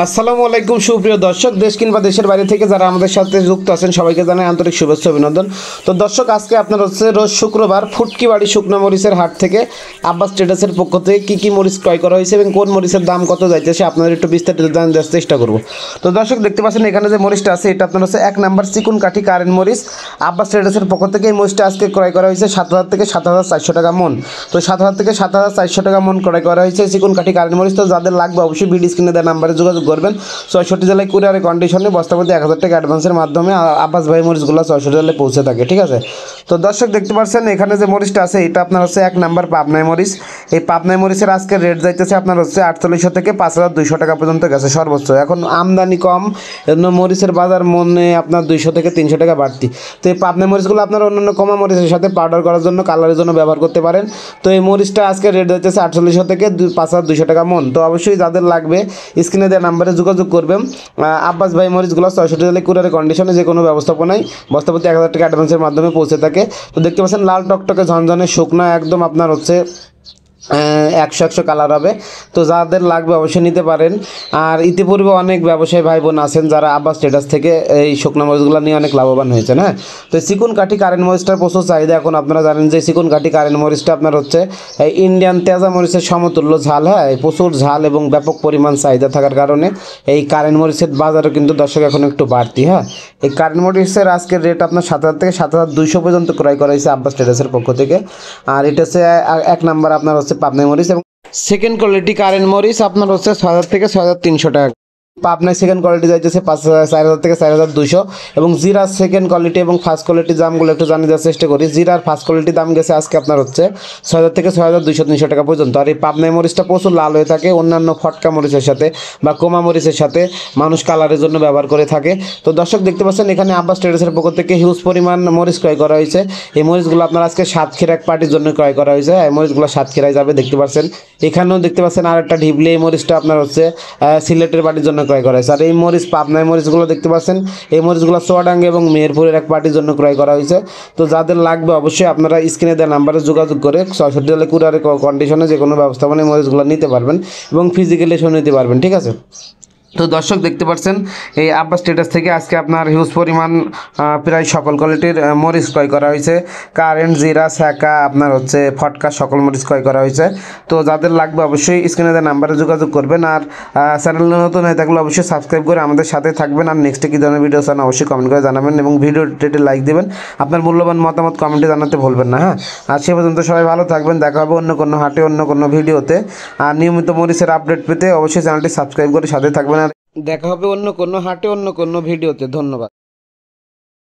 আসসালামু আলাইকুম সুপ্রিয় দর্শক, দেশ কিংবা দেশের বাইরে থেকে যারা আমাদের সাথে যুক্ত আছেন সবাইকে জানাই আন্তরিক শুভেচ্ছা অভিনন্দন। তো দর্শক, আজকে আপনার হচ্ছে রোজ শুক্রবার ফুটকি বাড়ি শুকনো মরিচের হাট থেকে আব্বাস ট্রেডার্সের পক্ষ থেকে কী কী মরিচ ক্রয় করা হয়েছে এবং কোন মরিচের দাম কত যাইতেছে আপনাদের একটু বিস্তারিত জানার দেওয়ার চেষ্টা করব। তো দর্শক, দেখতে পাচ্ছেন এখানে যে মরিচটা আছে এটা আপনার হচ্ছে 1 নাম্বার চিকুন কাঠি কারেন্ট মরিচ। আব্বাস ট্রেডার্সের পক্ষ থেকে এই মরিচটা আজকে ক্রয় করা হয়েছে 7,000 থেকে 7,400 টাকা মন। তো 7,000 থেকে 7,400 টাকা মন ক্রয় করা হয়েছে চিকুন কাঠি কারেন্ট মরিচ। তো যাদের লাগবে অবশ্যই ভিডিও স্ক্রিনে দেওয়া নাম্বারে যোগাযোগ করবেন। 64 জেলায় কুরিয়ারের কন্ডিশনে বস্তাপতি 1,000 টাকা অ্যাডভান্সের মাধ্যমে আব্বাস ভাই মরিচগুলো 64 জেলায় পৌঁছে থাকে, ঠিক আছে। তো দর্শক, দেখতে পাচ্ছেন এখানে যে মরিচটা আছে এটা আপনার হচ্ছে 1 নাম্বার পাবনাই মরিচ। এই পাবনাই মরিচের আজকে রেট যাইতেছে আপনার হচ্ছে 4800 থেকে 5,200 টাকা পর্যন্ত গেছে সর্বোচ্চ। এখন আমদানি কম, এজন্য মরিচের বাজার মনে আপনার 200 থেকে 300 টাকা বাড়তি। তো এই পাবনাই মরিচগুলো আপনার অন্যান্য কমা মরিচের সাথে পাউডার করার জন্য, কালারের জন্য ব্যবহার করতে পারেন। তো এই মরিচটা আজকে রেট যাইতেছে 4800 থেকে 5,200 টাকা মন। তো অবশ্যই যাদের লাগবে স্ক্রিনে দেওয়া নাম্বারে যোগাযোগ করবেন। আব্বাস ভাই মরিচগুলো 64 জেলায় কুরিয়ারের কন্ডিশনে যে কোনো ব্যবস্থাপনায় বস্তাপতি 1,000 টাকা অ্যাডভান্সের মাধ্যমে পৌঁছে থাকে। তো দেখতে পাচ্ছেন লাল টকটকে ঝনঝনে শুকনা একদম আপনার হচ্ছে 100 কালার হবে। তো যাদের লাগবে অবশ্যই নিতে পারেন। আর ইতিপূর্বে অনেক ব্যবসায়ী ভাই বোন আছেন যারা আব্বাস ট্রেডার্স থেকে এই শুকনো মরিচগুলো নিয়ে অনেক লাভবান হয়েছেন। হ্যাঁ, তো চিকুন কাঠি কারেন্ট মরিচটার প্রচুর চাহিদা। এখন আপনারা জানেন যে চিকুন কাঠি কারেন্ট মরিচটা আপনার হচ্ছে ইন্ডিয়ান তেজা মরিচের সমতুল্য ঝাল। হ্যাঁ, প্রচুর ঝাল এবং ব্যাপক পরিমাণ চাহিদা থাকার কারণে এই কারেন্ট মরিচের বাজারে কিন্তু দর্শক এখন একটু বাড়তি। হ্যাঁ, এই কারেন্ট মরিচের আজকের রেট আপনার 7,000 থেকে 7,200 পর্যন্ত ক্রয় করা হয়েছে আব্বাস ট্রেডার্সের পক্ষ থেকে। আর এটা হচ্ছে 1 নাম্বার আপনার হচ্ছে পাবনাই মরিচ এবং সেকেন্ড কোয়ালিটি কারেন্ট মরিচ আপনার হচ্ছে 6,000 থেকে 6,300 টাকা। পাবনায় সেকেন্ড কোয়ালিটি যাইতেছে 4,000 থেকে 4,200 এবং জিরার সেকেন্ড কোয়ালিটি এবং ফার্স্ট কোয়ালিটির দামগুলো একটু জানিয়ে দেওয়ার চেষ্টা করি। জিরার ফার্স্ট কোয়ালিটির দাম গেছে আজকে আপনার হচ্ছে 6,000 থেকে 6,200-300 টাকা পর্যন্ত। আর এই পাবনাই মরিচটা প্রচুর লাল হয়ে থাকে অন্যান্য ফটকা মরিচের সাথে বা কোমা মরিচের সাথে, মানুষ কালারের জন্য ব্যবহার করে থাকে। তো দর্শক, দেখতে পাচ্ছেন এখানে আব্বাস ট্রেডার্সের পক্ষ থেকে হিউজ পরিমাণ মরিচ ক্রয় করা হয়েছে। এই মরিচগুলো আপনার আজকে সাতক্ষীরা এক পার্টির জন্য ক্রয় করা হয়েছে। এই মরিচগুলো সাতক্ষীরায় যাবে, দেখতে পাচ্ছেন। এখানেও দেখতে পাচ্ছেন আর একটা ঢিবলি, এই মরিচটা আপনার হচ্ছে সিলেটের পার্টির জন্য ক্রয় করা হয়েছে। আর এই মরিচ পাবনাই মরিচগুলো দেখতে পাচ্ছেন, এই মরিচগুলো চুয়াডাঙ্গা এবং মেহেরপুরের এক পার্টির জন্য ক্রয় করা হয়েছে। তো যাদের লাগবে অবশ্যই আপনারা স্ক্রিনে দেওয়া নাম্বারে যোগাযোগ করে 64 জেলায় কুরিয়ারের কন্ডিশনে যে কোনো ব্যবস্থাপনায় মরিচগুলো নিতে পারবেন এবং ফিজিক্যালি এসেও নিতে পারবেন, ঠিক আছে। তো দর্শক, দেখতে পাচ্ছেন এই আব্বাস ট্রেডার্স থেকে আজকে আপনার হিউজ পরিমাণ প্রায় সকল কোয়ালিটির মরিচ ক্রয় করা হয়েছে। কারেন্ট, জিরা, স্যাকা, আপনার হচ্ছে ফটকা, সকল মরিচ ক্রয় করা হয়েছে। তো যাদের লাগবে অবশ্যই স্ক্রিনে দেওয়া নাম্বারে যোগাযোগ করবেন। আর চ্যানেল নতুন হয়ে থাকলে অবশ্যই সাবস্ক্রাইব করে আমাদের সাথে থাকবেন। আর নেক্সটে কী ধরনের ভিডিও চান অবশ্যই কমেন্ট করে জানাবেন এবং ভিডিওটিতে লাইক দেবেন। আপনার মূল্যবান মতামত কমেন্টে জানাতে ভুলবেন না। হ্যাঁ, আর সে পর্যন্ত সবাই ভালো থাকবেন। দেখা হবে অন্য কোনো হাটে, অন্য কোনো ভিডিওতে। আর নিয়মিত মরিচের আপডেট পেতে অবশ্যই চ্যানেলটি সাবস্ক্রাইব করে সাথে থাকবেন। আর দেখা হবে অন্য কোনো হাটে, অন্য কোনো ভিডিওতে। ধন্যবাদ।